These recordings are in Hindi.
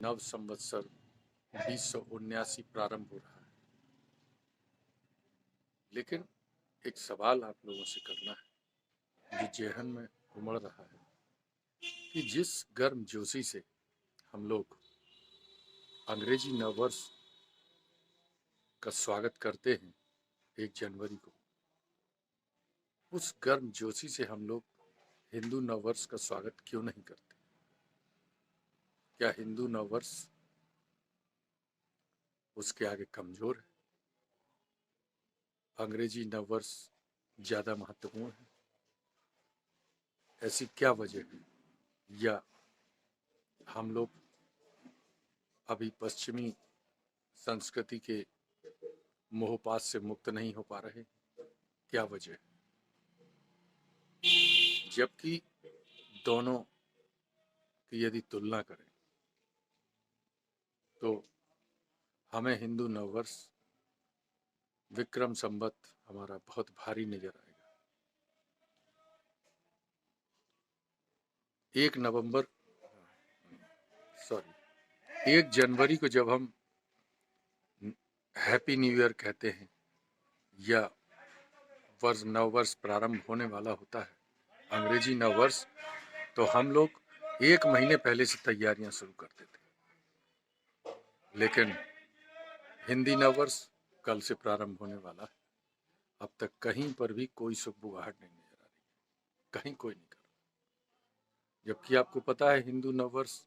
नव संवत्सर 2079 प्रारंभ हो रहा है। लेकिन एक सवाल आप लोगों से करना है जो जेहन में उमड़ रहा है कि जिस गर्म जोशी से हम लोग अंग्रेजी नववर्ष का स्वागत करते हैं 1 जनवरी को, उस गर्म जोशी से हम लोग हिंदू नववर्ष का स्वागत क्यों नहीं करते? क्या हिंदू नववर्ष उसके आगे कमजोर है? अंग्रेजी नववर्ष ज्यादा महत्वपूर्ण है? ऐसी क्या वजह है? या हम लोग अभी पश्चिमी संस्कृति के मोहपाश से मुक्त नहीं हो पा रहे? क्या वजह है? जबकि दोनों की यदि तुलना करें तो हमें हिंदू नववर्ष विक्रम संवत हमारा बहुत भारी नजर आएगा। 1 जनवरी को जब हम हैप्पी न्यू ईयर कहते हैं या नववर्ष प्रारंभ होने वाला होता है अंग्रेजी नववर्ष, तो हम लोग 1 महीने पहले से तैयारियां शुरू कर देते हैं। लेकिन हिंदी नववर्ष कल से प्रारंभ होने वाला है। अब तक कहीं पर भी कोई सुगबुगाहट नहीं नजर आ रही, कहीं कोई नहीं कर रहा। जबकि आपको पता है हिंदू नववर्ष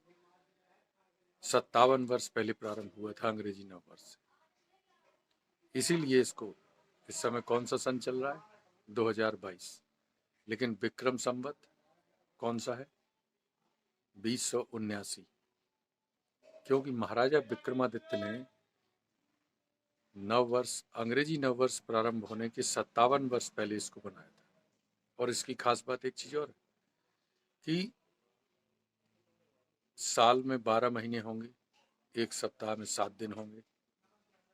57 वर्ष पहले प्रारंभ हुआ था अंग्रेजी नववर्ष। इसीलिए इसको इस समय कौन सा सन चल रहा है? 2022। लेकिन विक्रम संवत कौन सा है? 2079। क्योंकि महाराजा विक्रमादित्य ने नववर्ष अंग्रेजी नववर्ष प्रारंभ होने के 57 वर्ष पहले इसको बनाया था। और इसकी खास बात एक चीज और है कि साल में 12 महीने होंगे, एक सप्ताह में 7 दिन होंगे।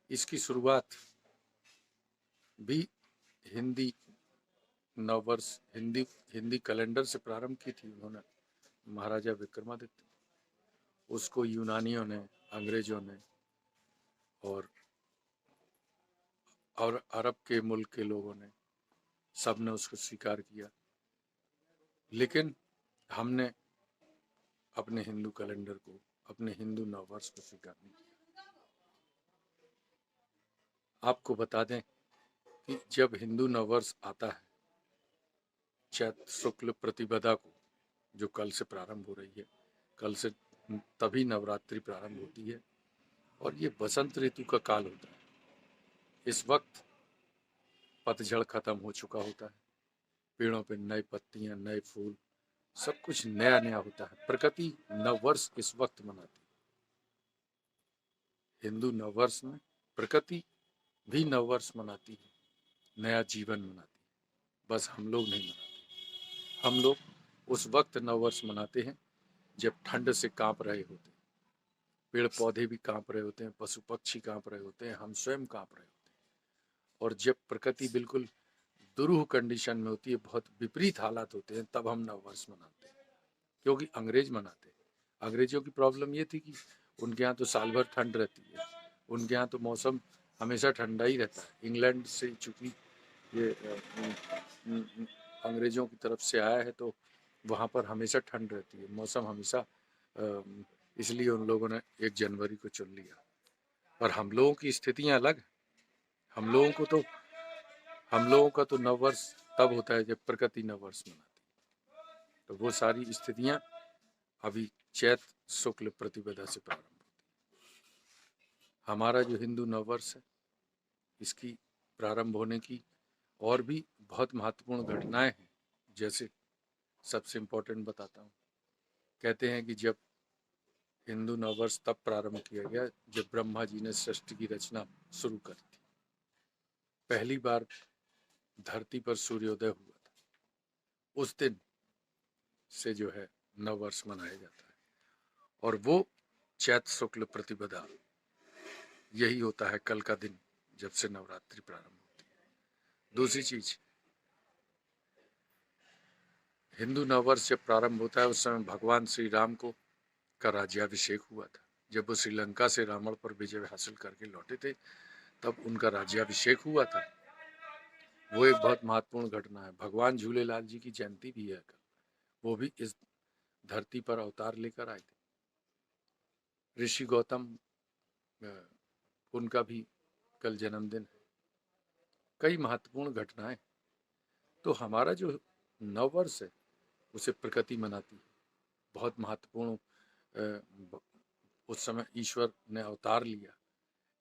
इसकी शुरुआत भी हिंदी नववर्ष हिंदी कैलेंडर से प्रारंभ की थी उन्होंने, महाराजा विक्रमादित्य। उसको यूनानियों ने, अंग्रेजों ने और अरब के मुल्क के लोगों ने, सब ने उसको स्वीकार किया। लेकिन हमने अपने हिंदू कैलेंडर को, अपने हिंदू नववर्ष को स्वीकार नहीं किया। आपको बता दें कि जब हिंदू नववर्ष आता है चैत्र शुक्ल प्रतिपदा को, जो कल से प्रारंभ हो रही है, कल से तभी नवरात्रि प्रारंभ होती है और ये बसंत ऋतु का काल होता है। इस वक्त पतझड़ खत्म हो चुका होता है, पेड़ों पे नई पत्तियां, नए फूल, सब कुछ नया नया होता है। प्रकृति नववर्ष इस वक्त मनाती है। हिंदू नववर्ष में प्रकृति भी नववर्ष मनाती है, नया जीवन मनाती है। बस हम लोग नहीं मनाते। हम लोग उस वक्त नववर्ष मनाते हैं जब ठंड से कांप रहे होते हैं, पेड़ पौधे भी कांप रहे होते हैं, पशु पक्षी कांप रहे होते हैं, हम स्वयं कांप रहे होते हैं। और जब प्रकृति बिल्कुल दुरूह कंडीशन में होती है, बहुत विपरीत हालात होते हैं, तब हम नववर्ष मनाते हैं। क्योंकि अंग्रेज मनाते हैं। अंग्रेजों की प्रॉब्लम ये थी कि उनके यहाँ तो साल भर ठंड रहती है, उनके यहाँ तो मौसम हमेशा ठंडा ही रहता है। इंग्लैंड से चूंकि ये अंग्रेजों की तरफ से आया है तो वहाँ पर हमेशा ठंड रहती है, मौसम हमेशा, इसलिए उन लोगों ने 1 जनवरी को चुन लिया। पर हम लोगों की स्थितियाँ अलग। हम लोगों का तो नववर्ष तब होता है जब प्रकृति नववर्ष मनाती है। तो वो सारी स्थितियाँ अभी चैत्र शुक्ल प्रतिपदा से प्रारंभ होती है। हमारा जो हिंदू नववर्ष है, इसकी प्रारंभ होने की और भी बहुत महत्वपूर्ण घटनाएं हैं। जैसे सबसे इम्पोर्टेंट बताता हूँ। कहते हैं कि जब हिंदू नववर्ष तब प्रारंभ किया गया जब ब्रह्मा जी ने सृष्टि की रचना शुरू करी थी। पहली बार धरती पर सूर्योदय हुआ था, उस दिन से जो है नववर्ष मनाया जाता है। और वो चैत्र शुक्ल प्रतिपदा यही होता है कल का दिन जब से नवरात्रि प्रारंभ होती है। दूसरी चीज, हिंदू नववर्ष जब प्रारंभ होता है उस समय भगवान श्री राम को का राज्याभिषेक हुआ था। जब वो श्रीलंका से रावण पर विजय हासिल करके लौटे थे, तब उनका राज्याभिषेक हुआ था। वो एक बहुत महत्वपूर्ण घटना है। भगवान झूलेलाल जी की जयंती भी है कल, वो भी इस धरती पर अवतार लेकर आए थे। ऋषि गौतम, उनका भी कल जन्मदिन है। कई महत्वपूर्ण घटनाएं। तो हमारा जो नववर्ष है उसे प्रकृति मनाती है। बहुत महत्वपूर्ण, उस समय ईश्वर ने अवतार लिया,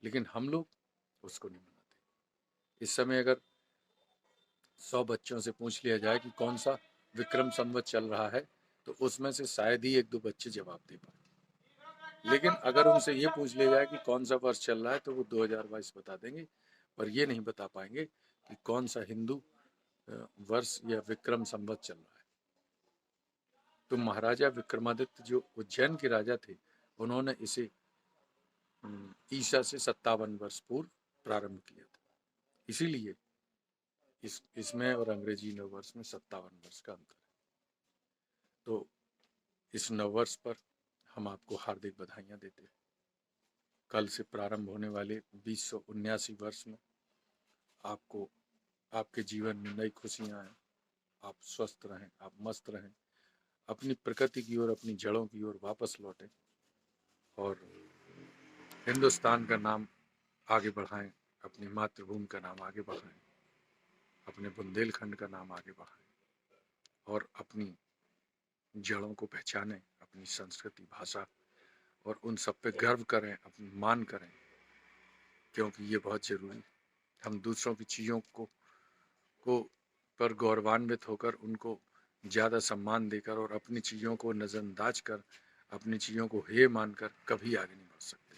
लेकिन हम लोग उसको नहीं मनाते। इस समय अगर 100 बच्चों से पूछ लिया जाए कि कौन सा विक्रम संवत चल रहा है, तो उसमें से शायद ही 1-2 बच्चे जवाब दे पाए। लेकिन अगर उनसे ये पूछ लिया जाए कि कौन सा वर्ष चल रहा है, तो वो 2022 बता देंगे, पर ये नहीं बता पाएंगे कि कौन सा हिंदू वर्ष या विक्रम संवत चल रहा है। तो महाराजा विक्रमादित्य जो उज्जैन के राजा थे, उन्होंने इसे ईसा से 57 वर्ष पूर्व प्रारंभ किया था। इसीलिए इसमें और अंग्रेजी नववर्ष में 57 वर्ष का अंतर है। तो इस नववर्ष पर हम आपको हार्दिक बधाइयाँ देते हैं। कल से प्रारंभ होने वाले 2079 वर्ष में आपको, आपके जीवन में नई खुशियाँ आएँ, आप स्वस्थ रहें, आप मस्त रहें, अपनी प्रकृति की ओर, अपनी जड़ों की ओर वापस लौटें और हिंदुस्तान का नाम आगे बढ़ाएं, अपनी मातृभूमि का नाम आगे बढ़ाएं, अपने बुंदेलखंड का नाम आगे बढ़ाएं और अपनी जड़ों को पहचानें, अपनी संस्कृति, भाषा और उन सब पे गर्व करें, अपनी मान करें, क्योंकि ये बहुत ज़रूरी है। हम दूसरों की चीज़ों को पर गौरवान्वित होकर उनको ज़्यादा सम्मान देकर और अपनी चीज़ों को नज़रअंदाज कर, अपनी चीज़ों को हेय मानकर कभी आगे नहीं बढ़ सकते।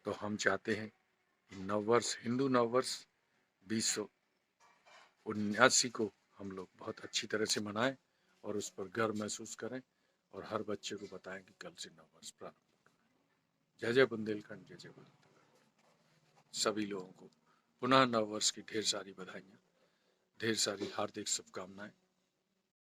तो हम चाहते हैं नववर्ष, हिंदू नववर्ष 2079 को हम लोग बहुत अच्छी तरह से मनाएं और उस पर गर्व महसूस करें और हर बच्चे को बताएं कि कल से नववर्ष प्रारंभ हो रहा है। जय जय बुंदेलखंड, जय जय भारत। सभी लोगों को पुनः नववर्ष की ढेर सारी बधाइयाँ, ढेर सारी हार्दिक शुभकामनाएं।